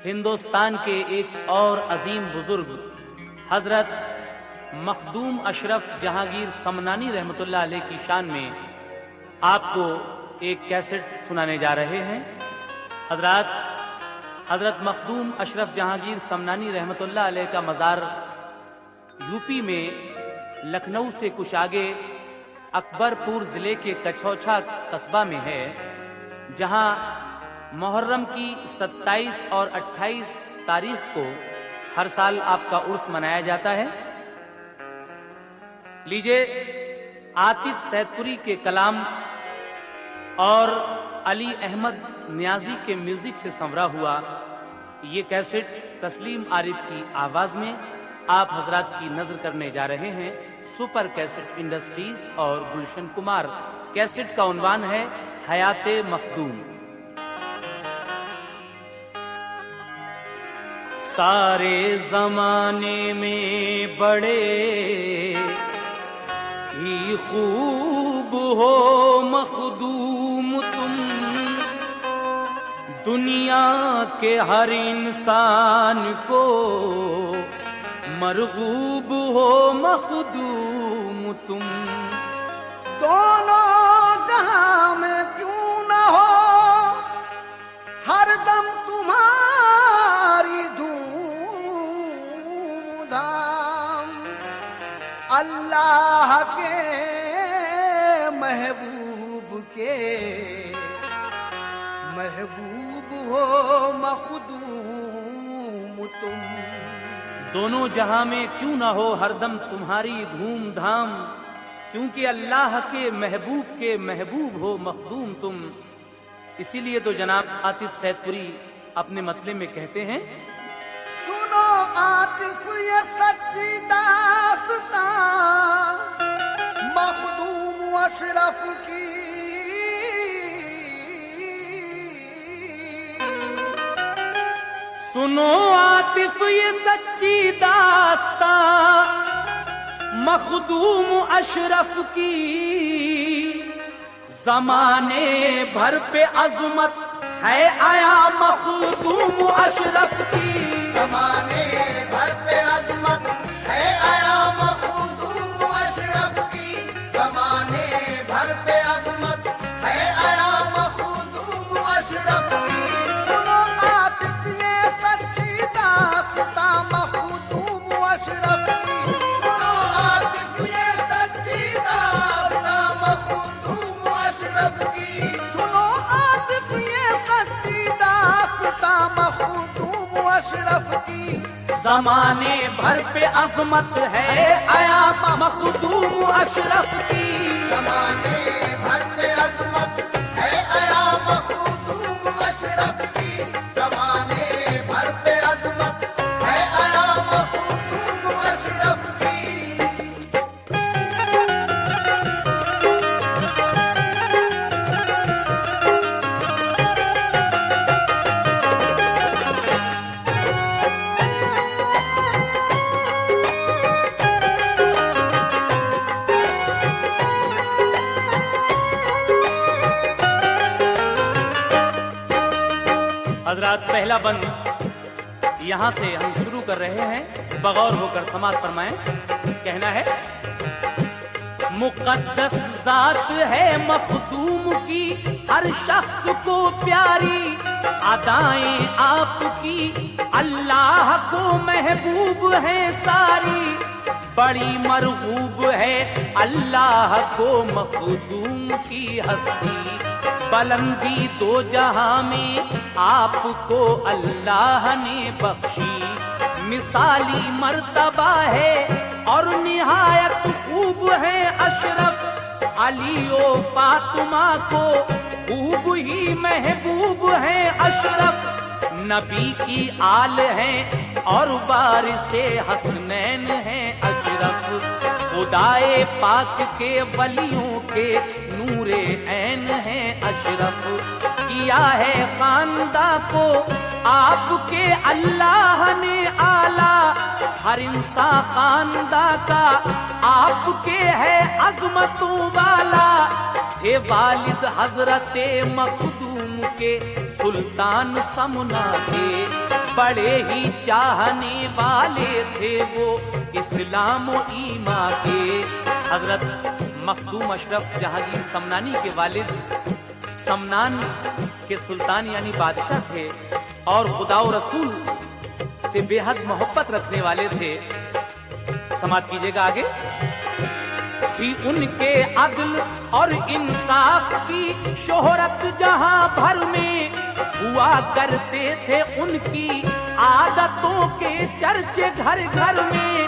ہندوستان کے ایک اور عظیم بزرگ حضرت مخدوم اشرف جہانگیر سمنانی رحمۃ اللہ علیہ کی شان میں آپ کو ایک کیسٹ سنانے جا رہے ہیں۔ حضرت مخدوم اشرف جہانگیر سمنانی رحمۃ اللہ علیہ کا مزار یوپی میں لکھنؤ سے کچھ آگے اکبر پور ضلع کے کچھوچھا قصبہ میں ہے، جہاں محرم کی 27 اور 28 تاریخ کو ہر سال آپ کا عرس منایا جاتا ہے۔ لیجئے عاطف سید پوری کے کلام اور علی احمد نیازی کے میوزک سے سنورا ہوا یہ کیسٹ تسلیم عارف کی آواز میں آپ حضرات کی نظر کرنے جا رہے ہیں۔ سپر کیسٹ انڈسٹریز اور گلشن کمار۔ کیسٹ کا عنوان ہے حیات مخدوم۔ سارے زمانے میں بڑے ہی خوب ہو مخدوم تم، دنیا کے ہر انسان کو مرغوب ہو مخدوم تم۔ دونوں جہاں میں کیوں نہ ہو ہر دم تمہاری دھوم دھام، اللہ کے محبوب ہو مخدوم تم۔ دونوں جہاں میں کیوں نہ ہو ہر دم تمہاری دھوم دھام، کیونکہ اللہ کے محبوب ہو مخدوم تم۔ اسی لیے تو جناب عاطف سید پوری اپنے مطلع میں کہتے ہیں، سنو عاطف یہ سچی داستاں مخدوم اشرف کی، سنو عاطف یہ سچی داستاں مخدوم اشرف کی، زمانے بھر پہ عظمت ہے آیا مخدوم اشرف کی، زمانے بھر پہ عظمت ہے آیا مخدوم اشرف کی، زمانے بھر پہ عظمت ہے آیا مخدوم اشرف کی۔ سنو عاطف یہ سچی داستاں مخدوم اشرف کی، سنو عاطف یہ سچی داستاں مخدوم اشرف کی، سنو عاطف یہ سچی داستاں مخدوم اشرف کی، زمانے بھر پہ عظمت ہے آیا مخدوم اشرف کی، زمانے بھر پہ عظمت ہے آیا مخدوم اشرف کی، زمانے بھر پہ عظمت ہے آیا مخدوم اشرف کی۔ حضرات پہلا بند یہاں سے ہم شروع کر رہے ہیں، بغور ہو کر سماعت فرمائیں۔ کہنا ہے، مقدس ذات ہے مخدوم کی ہر شخص کو پیاری، ادائیں آپ کی اللہ کو محبوب ہے ساری، بڑی مرغوب ہے اللہ کو مخدوم کی ہستی، بلندی دو جہاں میں آپ کو اللہ نے بخشی، مثالی مرتبہ ہے اور نہایت خوب ہے اشرف، علی و فاطمہ کو خوب ہی محبوب ہے اشرف، نبی کی آل ہیں اور وارث حسنین ہیں اشرف، خدائے پاک کے ولیوں کے نور عین ہیں اشرف، کیا ہے خانداں کو آپ کے اللہ نے اعلیٰ، ہر انسان خانداں کا آپ کے ہے عظمتوں والا، تھے والد حضرت مخدوم کے سلطان سمنا کے، बड़े ही चाहने वाले थे वो इस्लाम व ईमान के। हजरत मखदूम अशरफ जहांगीर समनानी के वालिद समनान के सुल्तान यानी बादशाह थे और खुदा और रसूल से बेहद मोहब्बत रखने वाले थे। समाप्त कीजिएगा आगे। कि उनके अदल और इंसाफ की शोहरत जहां भर में हुआ करते थे, उनकी आदतों के चर्चे घर घर में।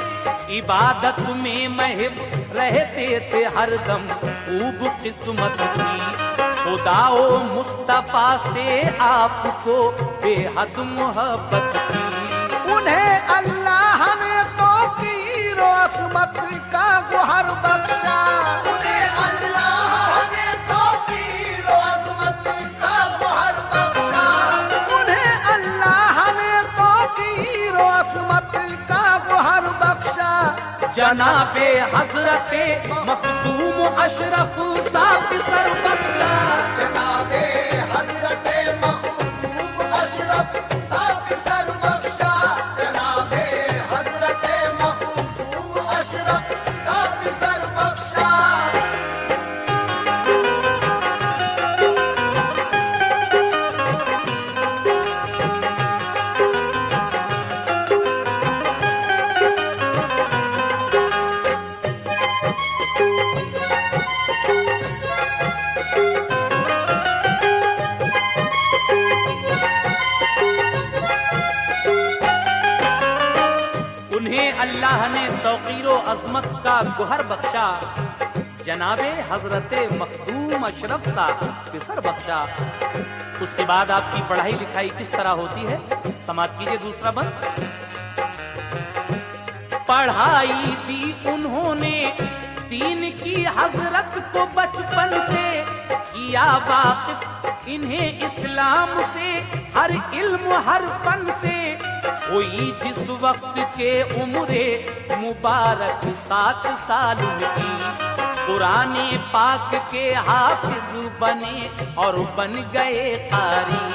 इबादत में महब रहते थे हरदम खूब किस्मत की। खुदाओ मुस्तफा से आपको बेहद मोहब्बत की। उन्हें अल्लाह ने तौकीर और असमत का गुहर बख्शा। उन्हें अल्लाह ने तौकीर और असमत का गुहर बख्शा। उन्हें अल्लाह ने तौकीर और असमत का गुहर बख्शा। जनाबे हजरते मखदूम अशरफ साथ सर बख्शा। जनाबे हजरते मखदूम अशरफ साथ सर बख्शा। जनाबे हजरते मखदूम अशरफ साथ सर बख्शा। अल्लाह ने तौकीरो अजमत का गुहर बख्शा। जनाबे हजरते मखदूम अशरफ का किसर बख्शा। उसके बाद आपकी पढ़ाई लिखाई किस तरह होती है, समाप्त कीजिए दूसरा बंद। पढ़ाई दी उन्होंने दीन की हजरत को बचपन से, किया वाकिफ इन्हें इस्लाम से, हर इल्म हर फन से। हुई जिस वक्त के उम्रे मुबारक 7 साल की, कुराने पाक के हाफिज बने और बन गए कारी।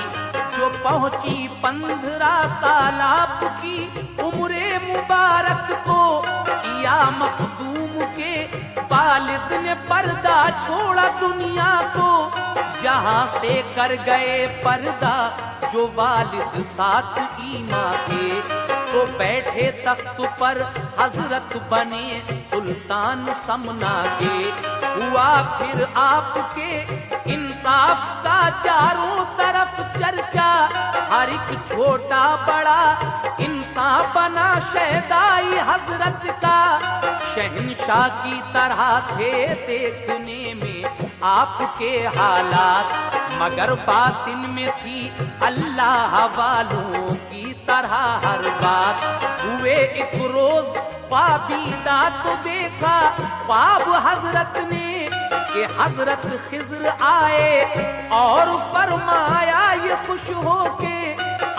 जो पहुंची 15 साल आपकी उम्रे मुबारक को, किया मखदूम के वालिद ने पर्दा छोड़ा दुनिया को। जहां से कर गए पर्दा जो वालिद साथ ईमान के, तो बैठे तख्त पर हजरत बने सुल्तान समना के। हुआ फिर आपके इंसाफ का चारों तरफ चर्चा, हर एक छोटा बड़ा इंसान बना शहदाई हजरत का। शहंशाह की तरह थे देखने में आपके हालात, मगर बातिन में थी अल्लाह वालों की तरह हर बात। हुए एक रोज पाबीदा तो देखा ख्वाब हजरत ने, कि हजरत खिज्र आए और फरमाया ये खुश होके,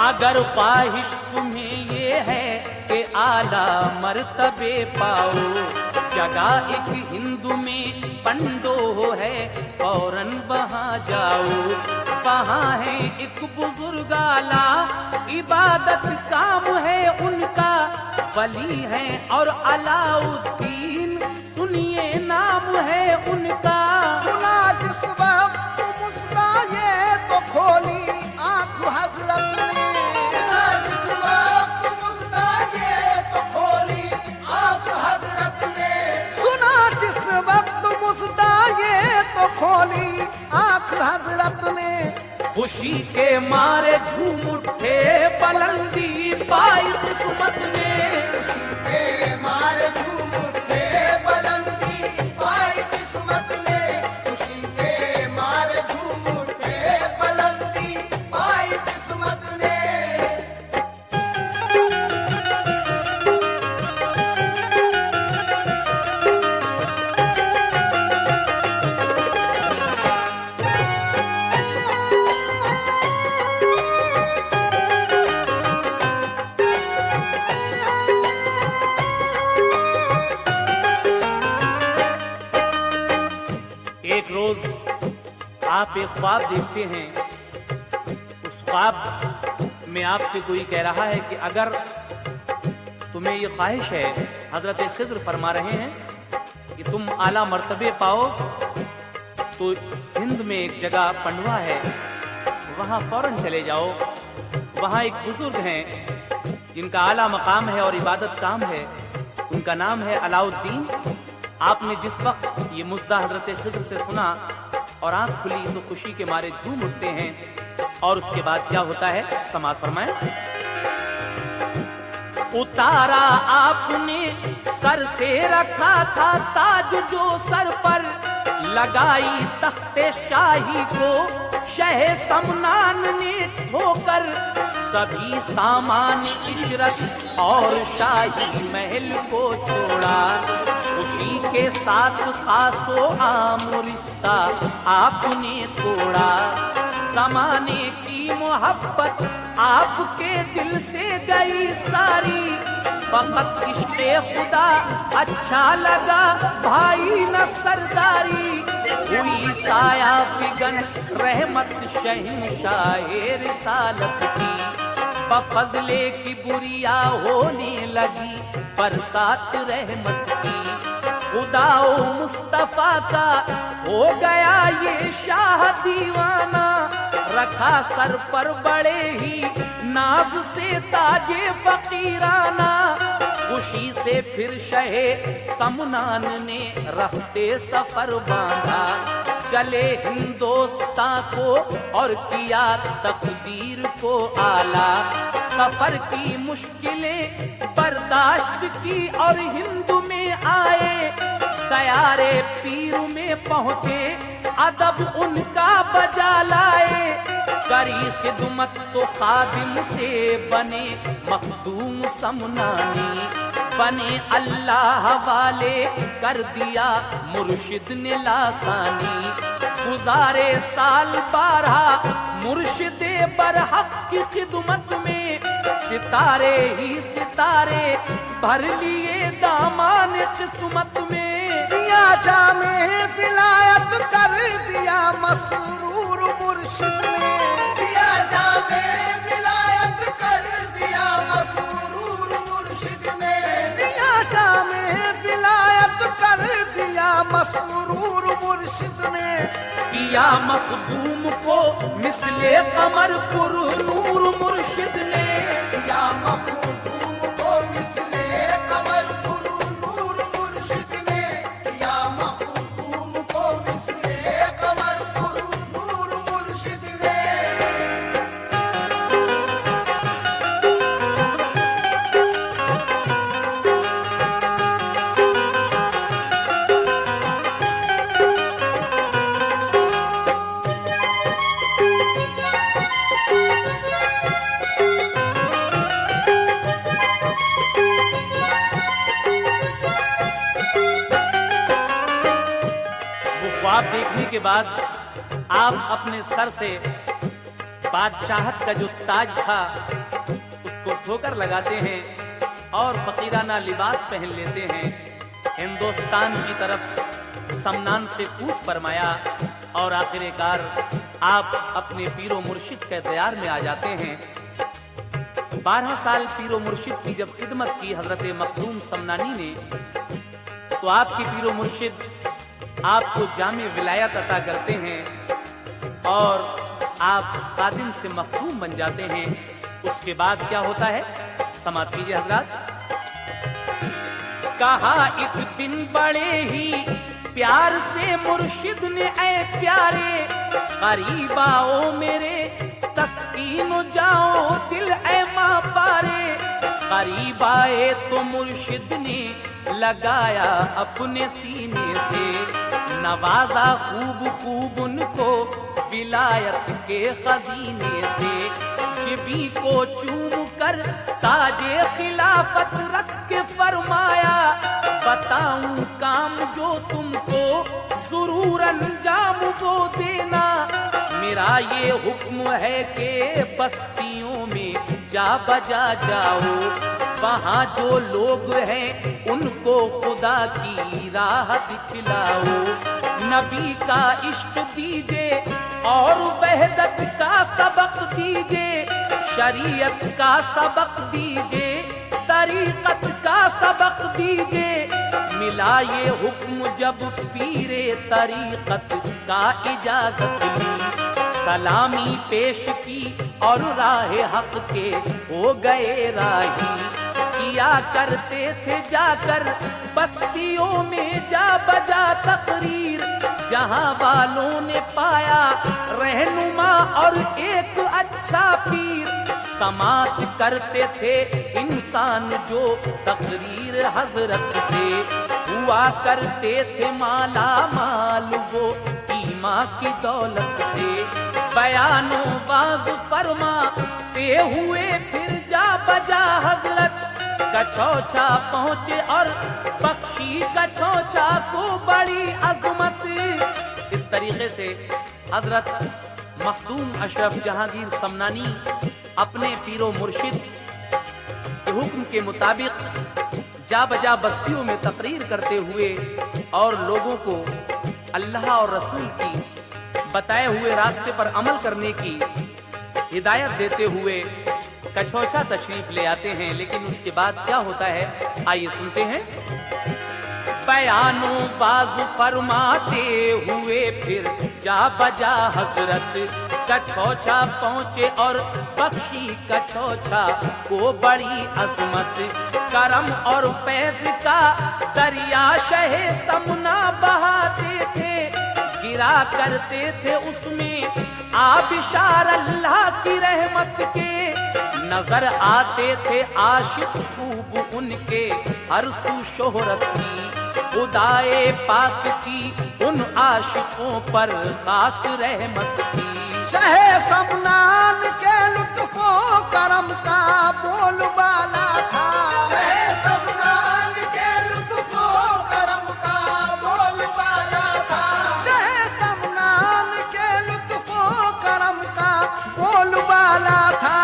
अगर ख्वाहिश तुम्हें ये है कि आला मर्तबे पाओ, जगह एक हिंदू में पंडो है फौरन वहां जाओ। वहां है एक बुजुर्ग आला, इबादत काम है उनका, वली है और अलाउद्दीन सुनिए नाम है उनका। सुना जिस वक्त मुस्काए तो खोली आंख हजरत ने। सुना जिस वक्त मुस्काए तो खोली आंख हजरत ने। सुना जिस वक्त मुस्काए तो खोली आंख हजरत ने। खुशी के मारे झूम उठे बुलंदी पाई किस्मत ने। खुशी के मारे झूम उठे बुलंदी पाई किस्मत ने। खुशी के मारे झूम उठे बुलंदी पाई किस्मत ने। एक रोज आप एक ख्वाब देखते हैं। उस ख्वाब میں آپ سے کوئی کہہ رہا ہے کہ اگر تمہیں یہ خواہش ہے، حضرت خضر فرما رہے ہیں کہ تم اعلیٰ مرتبے پاؤ، تو ہند میں ایک جگہ پنڈوا ہے، وہاں فوراً چلے جاؤ۔ وہاں ایک بزرگ ہیں جن کا اعلیٰ مقام ہے اور عبادت کام ہے، ان کا نام ہے علاؤ الدین۔ آپ نے جس وقت یہ مژدہ حضرت خضر سے سنا اور آنکھ کھلی تو خوشی کے مارے جھوم اٹھتے ہیں، اور اس کے بعد کیا ہوتا ہے سماعت فرمائیں۔ اتارا آپ نے سر سے رکھا تھا تاج جو سر پر، لگائی تخت شاہی کو شہ سمنان نے ٹھوکر، سبھی سامان عشرت اور شاہی محل کو چھوڑا، خوشی کے ساتھ خاص و عام رشتہ آپ نے توڑا، زمانے کی محبت آپ کے دل سے گئی ساری، فقط عشق خدا اچھا لگا بھائی نہ سرداری، ہوئی سایہ فگن رحمت شہنشاہ رسالت کی، بفضل کی بریا ہونے لگی برسات رحمت کی، خدا و مصطفیٰ کا ہو گیا یہ شاہ دیوانہ، رکھا سر پر بڑے ہی ناز سے تاج فقیرانہ، خوشی سے پھر شہ سمنان نے رفتے سفر باندھا، چلے ہندوستان کو اور کیا تقدیر کو اعلیٰ، سفر کی مشکلیں برداشت کی اور ہند میں آئے، سیارے پیر میں پہنچے ادب ان کا بجا لائے، کری خدمت تو خادم سے بنے مخدوم سمنانی، بنے اللہ والے کر دیا مرشد نے لاسانی، گزارے سال 12 مرشد برحق کی خدمت میں، ستارے ہی ستارے بھر لیے دامان قسمت میں، دیا جام ولایت کر دیا مسرور مرشد نے، دیا جام ولایت کر دیا مسرور مرشد نے، دیا جام ولایت کر دیا مسرور مرشد نے، کیا مخدوم کو مثل قمر پر نور مرشد نے، یا مخدوم کو مثل قمر پر نور مرشد نے، یا مخدوم کو مثل قمر پر نور مرشد نے۔ خواب دیکھنے کے بعد آپ اپنے سر سے بادشاہت کا جو تاج تھا اس کو ٹھوکر لگاتے ہیں اور فقیرانہ لباس پہن لیتے ہیں، ہندوستان کی طرف سمنان سے کوچ فرمایا، اور آخر کار آپ اپنے پیر و مرشد کے دیار میں آ جاتے ہیں۔ 12 سال پیر و مرشد کی جب خدمت کی حضرت مخدوم سمنانی نے، تو آپ کی پیر و مرشد آپ کو جامع ولایت عطا کرتے ہیں اور آپ خادم سے مخدوم بن جاتے ہیں۔ اس کے بعد کیا ہوتا ہے سماعت کیجیے حضرات۔ کہا ایک دن بڑے ہی پیار سے مرشد نے، اے پیارے قریب آؤ میرے تسکین جاؤ دل اے ماں پارے، قریب آئے تو مرشد نے لگایا اپنے سینے سے، نوازا خوب خوب ان کو ولایت کے خزینے سے، جبیں کو چوم کر تاج خلافت رکھ کے فرمایا، بتاؤں کام جو تم کو ضرور انجام وہ دینا، میرا یہ حکم ہے کہ بستیوں میں جا بجا جاؤ، وہاں جو لوگ ہیں ان کو خدا کی راہ دکھلاؤ، نبی کا عشق دیجے اور وحدت کا سبق دیجے، शरीयत का सबक दीजिए, तरीकत का सबक दीजिए। मिला ये हुक्म जब पीरे तरीकत का इजाजत ली, सलामी पेश की और राह हक के हो गए राही। किया करते थे जाकर बस्तियों में जा बजा तकरीर, जहां वालों ने पाया रहनुमा और एक अच्छा पीर। समात करते थे इंसान जो तकरीर हजरत से, हुआ करते थे माला माल वो ईमा की दौलत से। बयानों बाज फरमाते हुए फिर जा बजा हजरत, कछौछा पहुंचे और बख्शी कछौछा को बड़ी अजमत। इस तरीके से हजरत मखदूम अशरफ जहांगीर समनानी अपने पीरो मुर्शिद के हुक्म के मुताबिक जा बजा बस्तियों में तकरीर करते हुए और लोगों को अल्लाह और रसूल की बताए हुए रास्ते पर अमल करने की हिदायत देते हुए कछौछा तशरीफ ले आते हैं। लेकिन उसके बाद क्या होता है, आइए सुनते हैं। बयानों बाजू फरमाते हुए फिर जा बजा हजरत, कछौछा पहुंचे और बख्शी कछौछा को बड़ी अजमत। करम और फैज का दरिया शहे समना बहाते थे, गिरा करते थे उसमें आबिशार अल्लाह की रहमत के। नजर आते थे आशिक खूब उनके हर सू शोहरत की, खुदाए पाक की उन आशिकों पर खास रहमत की। शहे समनान के लुत्फो करम का बोलबाला था, शहे समनान के लुत्फो करम का बोलबाला था, शहे समनान के लुत्फो करम का बोलबाला था।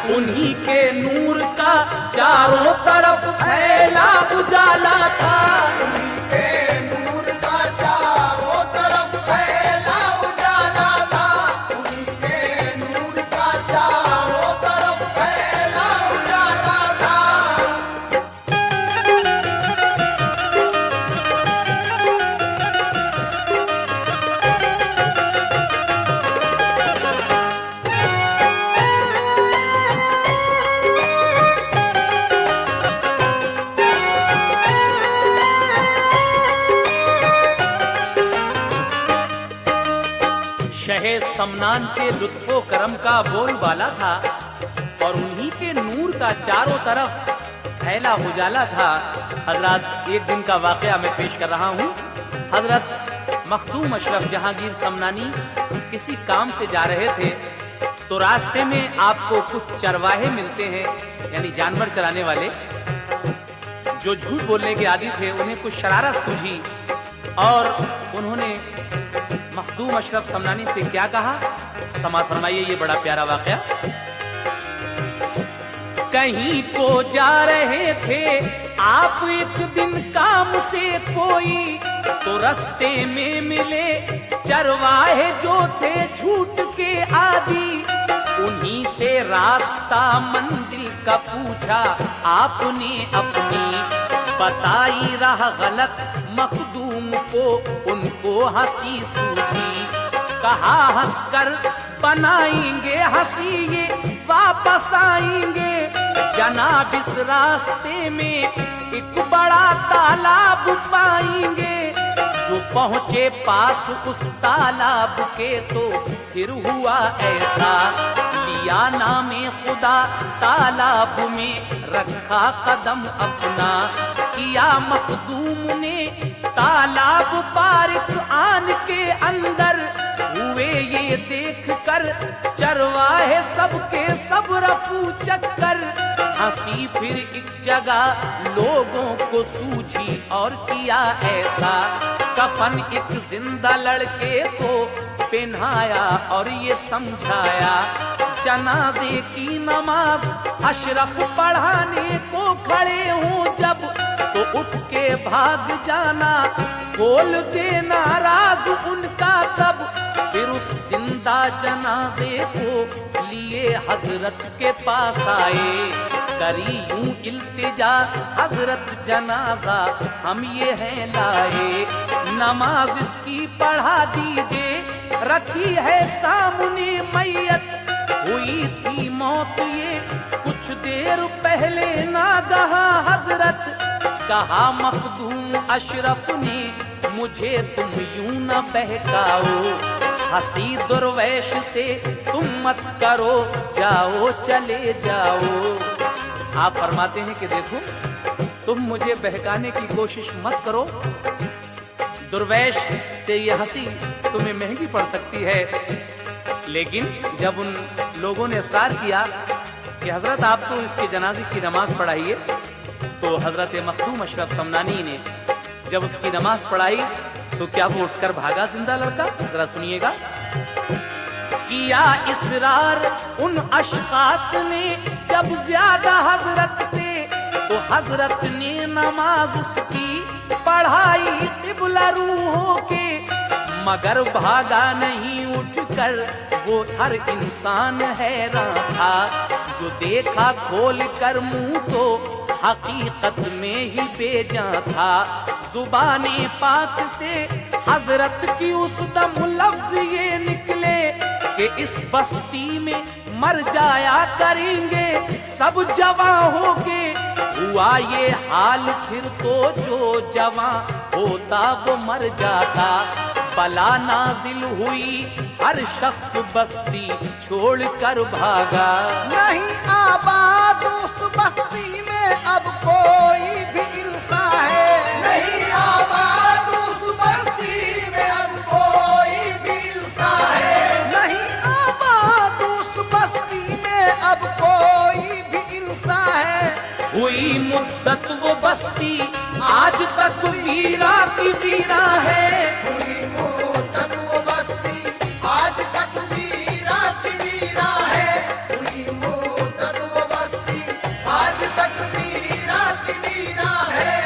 उन्हीं के नूर का चारों तरफ फैला उजाला था, उन्हीं के नूर का चारों तरफ फैला उजाला था, उन्हीं के नूर का चारों तरफ फैला उजाला था। शहे समनान के लुत्फो करम का बोलबाला था और उन्हीं के नूर का चारों तरफ फैला उजाला था। हजरत एक दिन का वाकया मैं पेश कर रहा हूँ। हजरत मखदूम अशरफ जहांगीर समनानी किसी काम से जा रहे थे, तो रास्ते में आपको कुछ चरवाहे मिलते हैं, यानी जानवर चराने वाले, जो झूठ बोलने के आदी थे। उन्हें कुछ शरारत सूझी और उन्होंने मखदूम अशरफ समनानी से क्या कहा, समाअत फरमाइए, ये बड़ा प्यारा वाकया। कहीं को जा रहे थे आप एक दिन काम से कोई, तो रास्ते में मिले चरवाहे जो थे झूठ के आदी। उन्हीं से रास्ता मंजिल का पूछा आपने अपनी, बताई राह गलत मखदूम को उनको हंसी सूझी। कहा हंसकर बनाएंगे हंसी ये वापस आएंगे, जनाब इस रास्ते में एक बड़ा तालाब पाएंगे। जो पहुंचे पास उस तालाब के तो फिर हुआ ऐसा, लिया नामे खुदा तालाब में रखा कदम अपना। किया मखदूम ने तालाब बारिक आन के अंदर, हुए ये देख कर चरवाहे सबके सब रफू चक्कर। हंसी फिर एक जगह लोगों को सूझी और किया ऐसा, कफन एक जिंदा लड़के को पहनाया और ये समझाया, जनाजे की नमाज अशरफ पढ़ाने को खड़े हूँ जब, तो उठ के भाग जाना, खोल देना राज उनका तब। फिर उस जिंदा जनाजे को लिए हजरत के पास आए, करी यूं इल्तिजा हजरत जनाजा हम ये हैं लाए, नमाज इसकी पढ़ा दीजिए, रखी है सामने मैयत, हुई थी मौत ये कुछ देर पहले नागहा हजरत। कहा मखदूम अशरफ ने मुझे तुम यूं न बहकाओ, हंसी दुर्वैश से तुम मत करो, जाओ चले जाओ। आप फरमाते हैं कि देखो तुम मुझे बहकाने की कोशिश मत करो, दुर्वैश से ये हंसी तुम्हें महंगी पड़ सकती है। लेकिन जब उन लोगों ने इसरार किया कि हजरत आप तो इसके जनाजे की नमाज पढ़ाइए, तो हजरत मखदूम अशरफ समदानी ने जब उसकी नमाज पढ़ाई तो क्या वो उठकर भागा जिंदा लड़का? जरा सुनिएगा। किया इसरार उन अशखास ने जब ज्यादा हजरत से, तो हजरत ने नमाज उसकी पढ़ाई क़िबला रूहों के, मगर भागा नहीं उठकर वो हर इंसान हैरान था, जो देखा खोल कर मुंह तो हकीकत में ही बेजान था। जुबाने पाक से हजरत की उस दम लफ्ज ये निकले कि इस बस्ती में मर जाया करेंगे सब जवां होके। हुआ ये हाल फिर तो जो जवां होता वो मर जाता, बला नाजिल हुई हर शख्स बस्ती छोड़ कर भागा। नहीं आबाद उस बस्ती में अब कोई भी इंसान है, नहीं आबाद उस बस्ती में अब कोई भी इंसान है, नहीं आबाद उस बस्ती में अब कोई भी इंसान है। हुई मुद्दत वो बस्ती आज तक वीरा की वीरा है, हुई मुद्दत वो बस्ती आज तक वीरा की वीरा है, हुई मुद्दत वो बस्ती आज तक वीरा की वीरा है।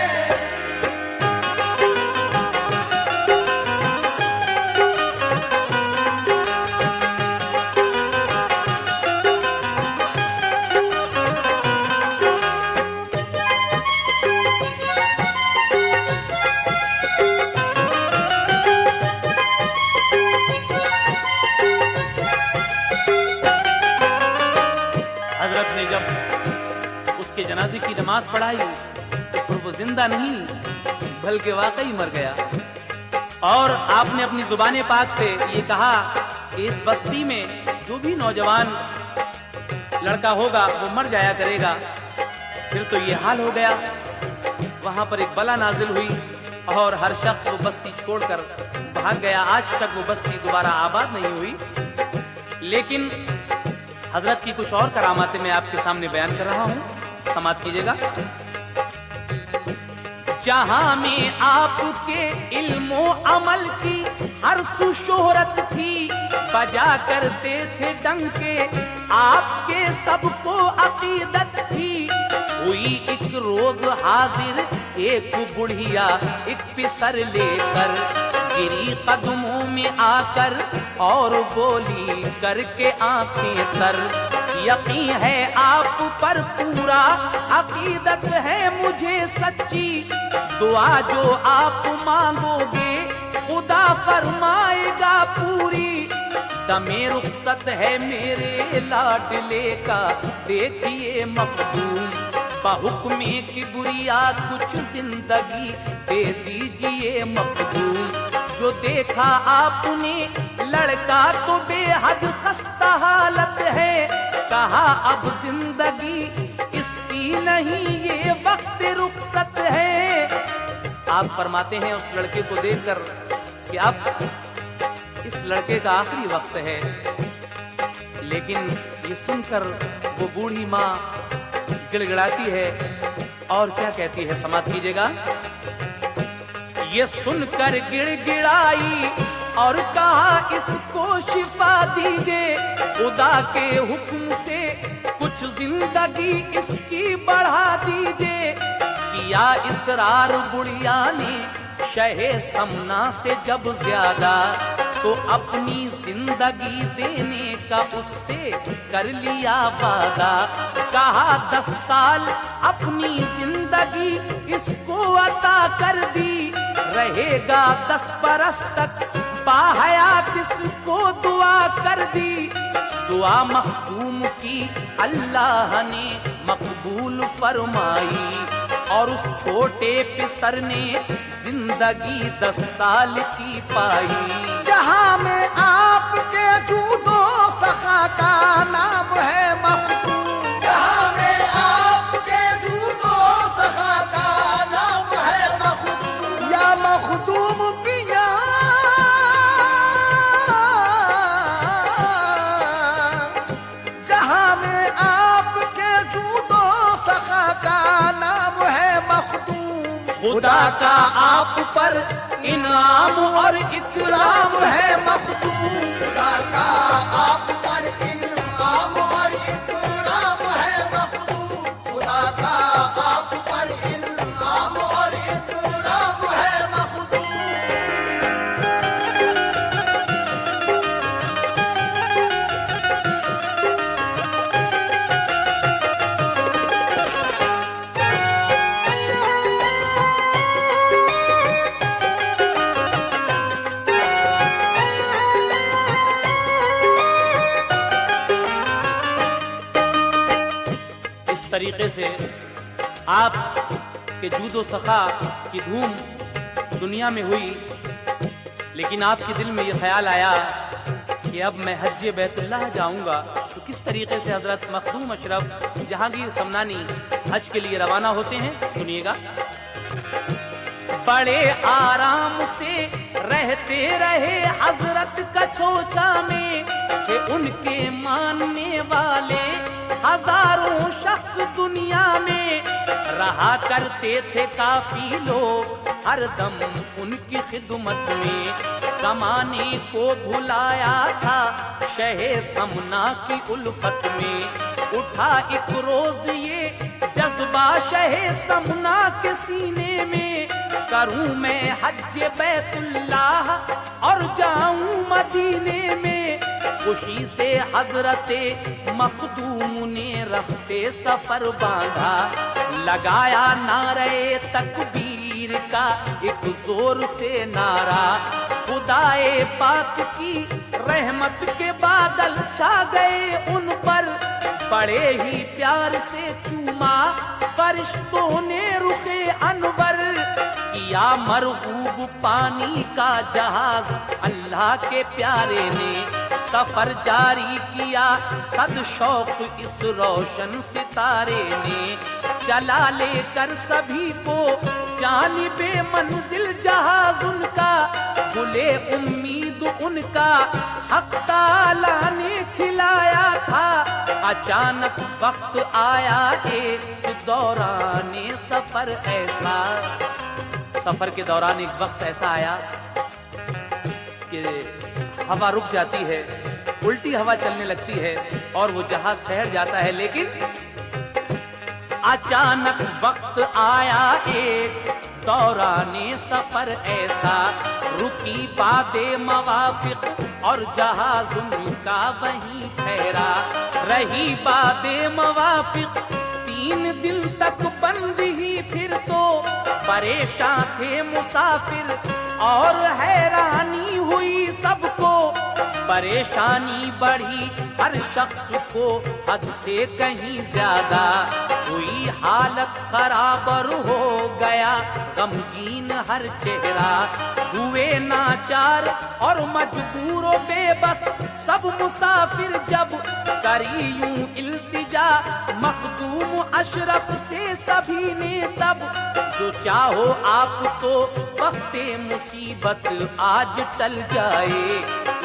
हजरत ने जब उसके जनाजे की नमाज पढ़ाई तो फिर वो जिंदा नहीं बल्कि वाकई मर गया। और आपने अपनी जुबान पाक से ये कहा कि इस बस्ती में जो भी नौजवान लड़का होगा वो मर जाया करेगा। फिर तो ये हाल हो गया, वहां पर एक बला नाजिल हुई और हर शख्स वो बस्ती छोड़कर भाग गया। आज तक वो बस्ती दोबारा आबाद नहीं हुई। लेकिन हजरत की कुछ और करामातें मैं आपके सामने बयान कर रहा हूं, समाप्त कीजिएगा। जहां में आपके इल्मो अमल की हर सुशोहरत थी, बजा करते थे डंके आपके सबको अकीदत थी। हुई एक रोज हाजिर एक बुढ़िया एक पिसर लेकर, गिरी कदमों में आकर और बोली करके आंखें तर, यकीन है आप पर पूरा अकीदत है मुझे सच्ची, दुआ जो आप मांगोगे खुदा फरमाएगा पूरी। दमे रुखसत है मेरे लाडले का देखिए मखदूम, बहुक्मे की बुरिया कुछ जिंदगी दे दीजिए मखदूम। जो देखा आपने लड़का तो बेहद खस्ता हालत है, कहा अब जिंदगी इसकी नहीं ये वक्त रुखसत है। आप फरमाते हैं उस लड़के को देखकर कि अब इस लड़के का आखिरी वक्त है। लेकिन ये सुनकर वो बूढ़ी माँ गिड़गिड़ाती है और क्या कहती है, समाप्त कीजिएगा। ये सुनकर गिड़गिड़ाई और कहा इसको शिफा दीजिए, خدا کے حکم سے کچھ زندگی اس کی بڑھا دیجئے، کیا اصرار گڑیا نے شہ سمنا سے جب زیادہ، تو اپنی زندگی دینے کا اس سے کر لیا وعدہ، کہا 10 سال اپنی زندگی اس کو عطا کر دی، رہے گا 10 برس تک باحیات اس کو دعا کر دی، دعا مخدوم کی اللہ نے مقبول فرمائی، اور اس چھوٹے پسر نے زندگی 10 سال کی پائی۔ جہاں میں آپ کے جود و سخا کا نام ہے مخدوم، جہاں میں آپ کے جود و سخا کا نام ہے مخدوم، یا مخدوم پیا جہاں میں آپ کے جود و سخا کا نام ہے مخدوم، خدا کا آپ پر انعام اور اکرام ہے مخدوم، خدا کا آپ پر انعام اور اکرام ہے مخدوم، خدا کا آپ پر انعام اور اکرام ہے مخدوم۔ طریقے سے آپ کے جود و سخا کی دھوم دنیا میں ہوئی، لیکن آپ کے دل میں یہ خیال آیا کہ اب میں حج بیت اللہ جاؤں گا، تو کس طریقے سے حضرت مخدوم اشرف جہانگیر سمنانی حج کے لیے روانہ ہوتے ہیں، سنیے گا۔ بڑے آرام سے رہتے رہے حضرت کچوچا میں، کہ ان کے ماننے والے ہزاروں شخص دنیا میں، رہا کرتے تھے کافی لوگ ہر دم ان کی خدمت میں، زمانے کو بھلایا تھا شہ سمنا کی الفت میں، اٹھا ایک روز یہ جذبہ شہ سمنا کے سینے میں، کروں میں حج بیت اللہ اور جاؤں مدینے میں، خوشی سے حضرت مخدوم نے رفتے سفر باندھا، لگایا نعرے تکبیر کا ایک زور سے نعرہ، خدائے پاک کی رحمت کے بادل چھا گئے ان پر، بڑے ہی پیار سے چوما فرشتوں نے رخ انور، کیا مرغوب پانی کا جہاز اللہ کے پیارے نے، سفر جاری کیا صد شوق اس روشن ستارے نے، چلا لے کر سبھی کو جانب منزل جہاز ان کا، گلے امید ان کا حق تعالیٰ نے کھلایا تھا، اچانک وقت آیا ایک دوران سفر ایسا، سفر کے دوران ایک وقت ایسا آیا کہ ہوا رک جاتی ہے، الٹی ہوا چلنے لگتی ہے اور وہ جہاز ٹھہر جاتا ہے، لیکن اچانک وقت آیا ایک دوران سفر ایسا، رکی باد موافق اور جہاز ان کا وہیں ٹھہرا، رہی باد موافق 3 دن تک بند ہی، پھر تو پریشان تھے مسافر اور حیرانی ہوئی سب کو، پریشانی بڑھی ہر شخص کو حد سے کہیں زیادہ، ہوئی حالت خراب ہو گیا غمگین ہر چہرہ، ہوئے ناچار اور مجبور و بے بس سب مسافر، جب کری یوں التجا مخدوم اشرف سے سبھی نے، تب جو چاہو آپ تو وقت مصیبت آج ٹل جائے،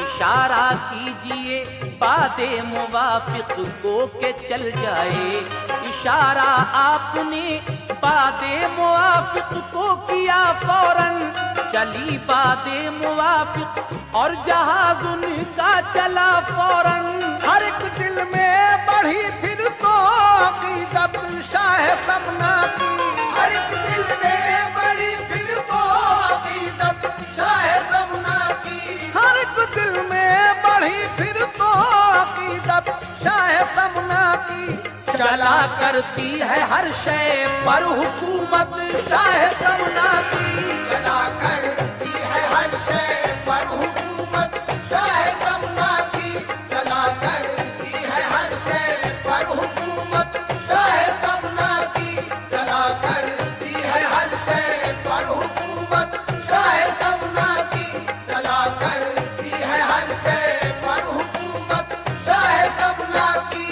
اشارہ کیجئے باد موافق کو کہ چل جائے، اشارہ آپ نے باد موافق کو کیا فوراً، چلی باد موافق اور جہاز ان کا چلا فوراً۔ ہر ایک دل میں بڑھی پھر تو عقیدت شاہ سمنا کی، ہر ایک دل میں بڑھی پھر تو عقیدت شاہ سمنا کی، ہر ایک دل میں بڑھی پھر تو عقیدت شاہ سمنا کی، چلا کرتی ہے ہر شے پر حکومت شاہ سمنا کی، چلا کرتی ہے ہر شے پر حکومت شاہ سمنا کی، چلا کرتی ہے ہر شے پر حکومت شاہ سمنا کی، چلا کرتی ہے ہر شے پر حکومت شاہ سمنا کی، چلا کرتی ہے ہر شے پر حکومت شاہ سمنا کی۔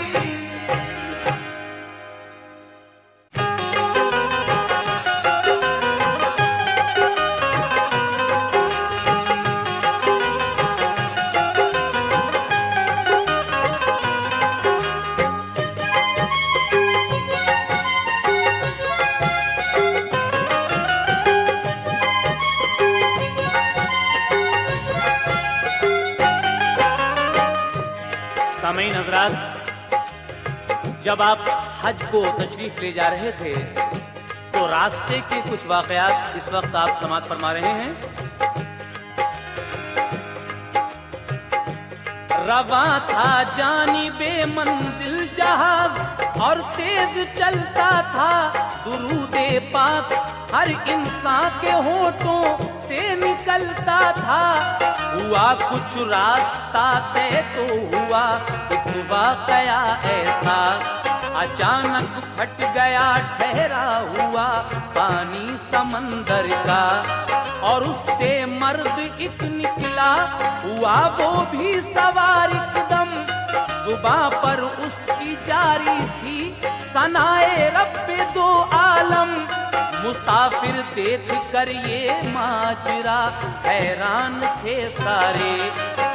سامعین حضرات، جب آپ حج کو تشریف لے جا رہے تھے تو راستے کے کچھ واقعات اس وقت آپ سماعت فرما رہے ہیں۔ رواں تھا جانب منزل جہاز اور تیز چلتا تھا درود پاک ہر انسان کے ہونٹوں سے نکلتا تھا۔ ہوا کچھ راستہ طے تو ہوا ایک واقعہ ایسا، اچانک پھٹ گیا ٹھہرا ہوا پانی سمندر کا، اور اس سے مرد ایک نکلا ہوا وہ بھی سوار ایک دم، صبح پر اس کی جاری تھی ثنائے رب دو عالم۔ مسافر دیکھ کر یہ ماجرا حیران تھے سارے،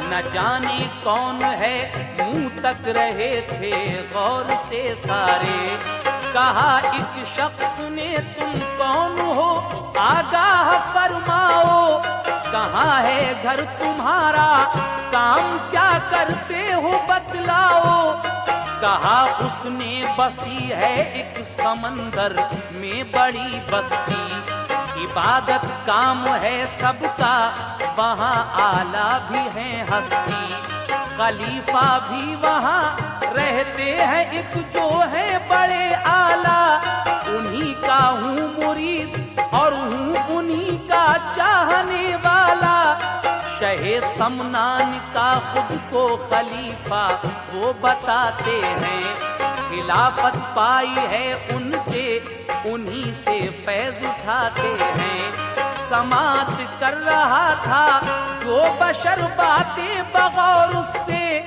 نہ جانے کون ہے منہ تک رہے تھے غور سے سارے۔ کہا ایک شخص نے تم کون ہو آگاہ فرماؤ، کہاں ہے گھر تمہارا کام کیا کرتے ہو بتلاؤ۔ کہا اس نے بسی ہے ایک سمندر میں بڑی بستی، عبادت کام ہے سب کا وہاں اعلیٰ بھی ہیں ہستی، خلیفہ بھی وہاں رہتے ہیں ایک جو ہے بڑے اعلیٰ، انہی کا ہوں مرید اور ہوں انہی کا چاہنے والا۔ شہ سمنان کا خود کو خلیفہ وہ بتاتے ہیں، خلافت پائی ہے ان سے انہی سے فیض اٹھاتے ہیں۔ سماعت کر رہا تھا جو بشر باتیں بغور اس سے،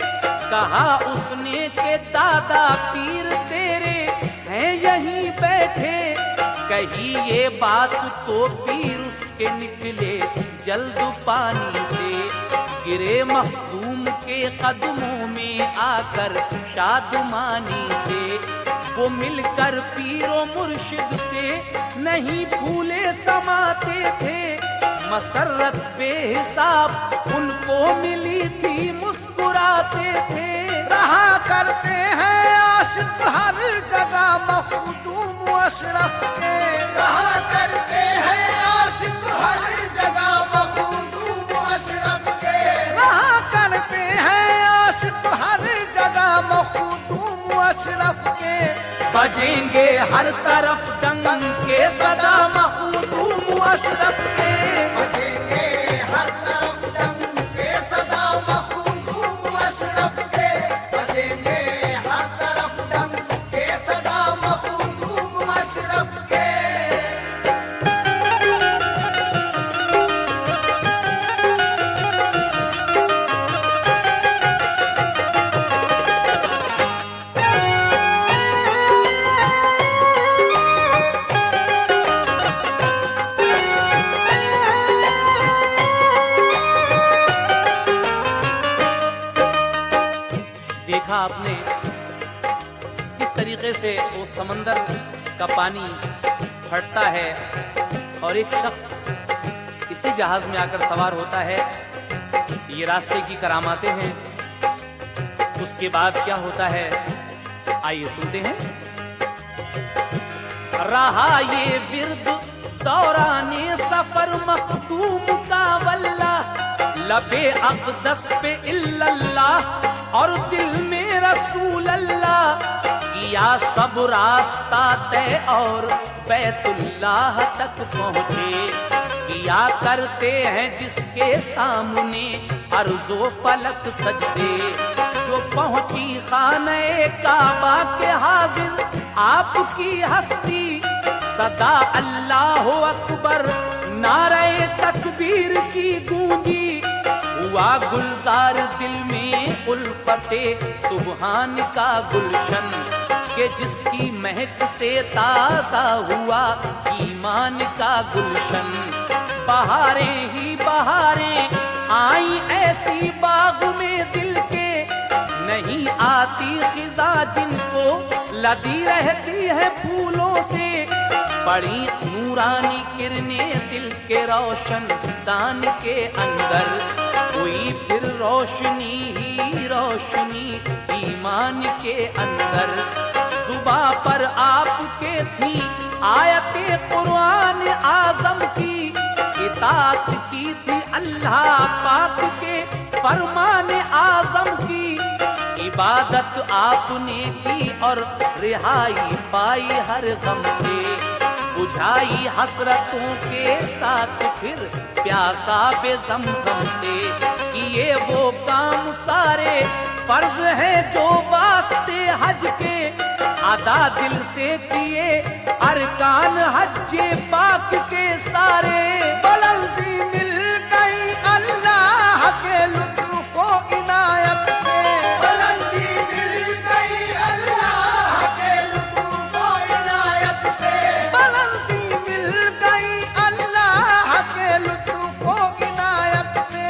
کہا اس نے کہ دادا پیر تیرے ہیں یہیں بیٹھے، کہی یہ بات تو پیر اس کے نکلے جلد پانی سے، گرے مخدوم کے قدموں میں آ کر شادمانی سے، وہ مل کر پیر و مرشد سے نہیں بھولے سماتے تھے، مسرت بے حساب ان کو ملی تھی مسکراتے تھے۔ رہا کرتے ہیں عاشق ہر جگہ مخدوم اشرف کے، رہا کرتے ہیں عاشق ہر جگہ مخدوم اشرف کے، رہا کرتے ہیں عاشق ہر جگہ مخدوم اشرف کے، بجیں گے ہر طرف ڈنگ کے صدا مخدوم اشرف کے، بجیں گے ہر طرف ڈنگ کے صدا مخدوم اشرف کے، بجیں گے ہر طرف ڈنگ کے صدا مخدوم اشرف کے۔ دیکھا آپ نے کس طریقے سے وہ سمندر کا پانی फटता है और एक शख्स इसी जहाज में आकर सवार होता है। ये रास्ते की करामातें हैं। उसके बाद क्या होता है, आइए सुनते हैं। रहा ये विर्द दौराने सफर मखदूम का वल्ला, लबे अक़दस पे इल्लल्लाह और दिल में रसूल अल्लाह। किया सब रास्ता तय और बैतुल्लाह तक पहुँचे। किया करते हैं जिसके सामने अर्ज़ो फलक सजदे। जो पहुँची खाने काबा के हाजिर आपकी हस्ती, सदा अल्लाह अकबर नारे तकबीर की गूंजी। हुआ गुलजार दिल में उल्फते सुबहान का गुलशन, के जिसकी महक से ताज़ा हुआ ईमान का गुलशन। बहारें ही बहारें आई ऐसी बाग में दिल के, नहीं आती खिजा जिनको लदी रहती है फूलों से। बड़ी नूरानी किरणें दिल के रोशन दान के अंदर, हुई फिर रोशनी ही रोशनी ईमान के अंदर। जुबां पर आपके थी आयते कुरान आज़म की, इताअत की थी अल्लाह पाक के फरमान आज़म की। इबादत आपने की और रिहाई पाई हर गम से। बुझाई हसरतों के साथ फिर प्यासा बे ज़मज़म से। किए वो काम सारे फर्ज हैं जो वास्ते हज के, अदा दिल से किए अरकान हज्जे पाक के सारे। बुलंदी मिल गई अल्लाह के लुत्फ़ व इनायत से। बुलंदी मिल गई अल्लाह के लुत्फ़ व इनायत से। बुलंदी मिल गई अल्लाह के लुत्फ़ व इनायत से।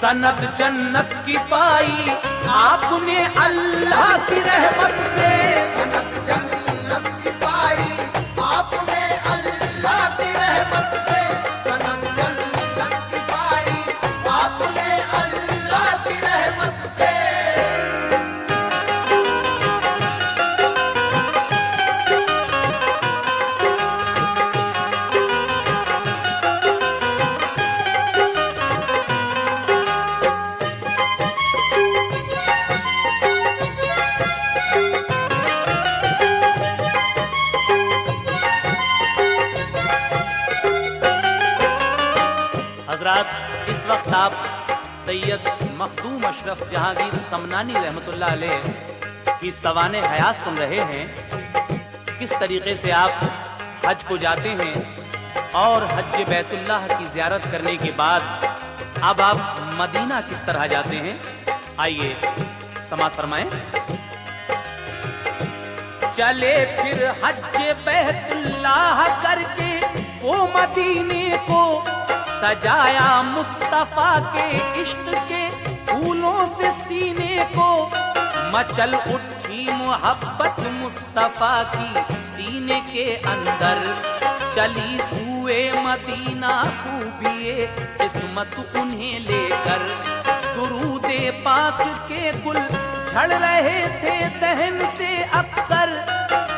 सनद जन्नत की पाई आपने अल्लाह की रहमत से। सनद जन्नत की पाई आपने अल्लाह की रहमत से। सनद जन्नत की पाई आपने अल्लाह की रहमत से। हजरात, इस वक्त आप सैयद मखदूम अशरफ जहांगीर समनानी रहमतुल्लाह अलैह की सवाने हयात सुन रहे हैं। किस तरीके से आप हज को जाते हैं और हज बैतुल्लाह की ज़ियारत करने के बाद अब आप मदीना किस तरह जाते हैं, आइए समाअत फरमाएं। चले फिर हज बैतुल्लाह करके वो मदीने को, सजाया मुस्तफा के इश्क के फूलों से सीने को। मचल उठी मोहब्बत मुस्तफा की सीने के अंदर। चली हुए मदीना खूबिए किस्मत उन्हें लेकर। दुरूदे पाक के गुल झड़ रहे थे दहन से अक्सर।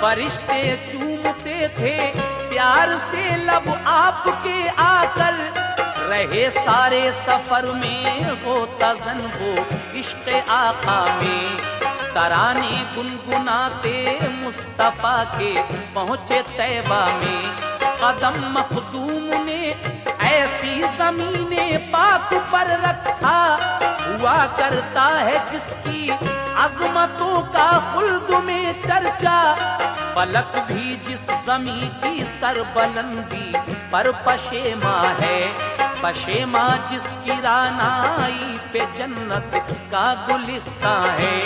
फरिश्ते चूमते थे प्यार से लब आपके आकर। रहे सारे सफर में वो तज़न वो इश्क़ आका में। तराने गुनगुनाते मुस्तफा के पहुँचे तैबा में। कदम मखदूम ने ऐसी ज़मीने पाक पर रखा। हुआ करता है जिसकी अज़मतों का खुल्द में चर्चा। फलक भी जिस ज़मीं की सरबलंदी पर पशेमा है। पशेमा जिसकी रानाई पे जन्नत का गुलिस्तां है।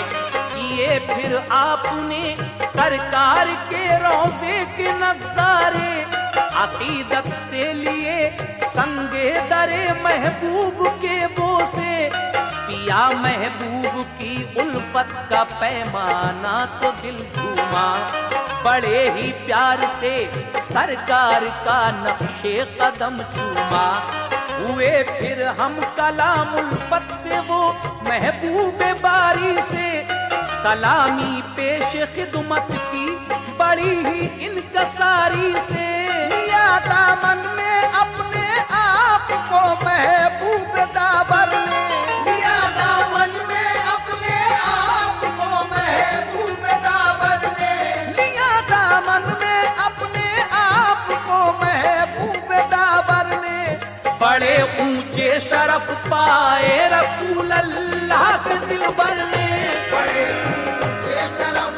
किए फिर आपने सरकार के रोज़े के नज़ारे। अकीदत से लिए संगे दरे महबूब के बोसे। पिया महबूब की उल्फत का पैमाना तो दिल झूमा। بڑے ہی پیار سے سرکار کا نقشے قدم چوما، ہوئے پھر ہم کلام الفت سے وہ محبوب باری سے، سلامی پیش خدمت کی بڑی ہی انکساری سے، لیا دامن میں اپنے آپ کو محبوب دابر نے، لیا دامن میں اپنے آپ کو محبوب دابر نے، لیا دامن میں اپنے آپ کو محبوب دابر نے، بڑے اونچے شرف پائے رسول اللہ کے دلبر نے، بڑے اونچے شرف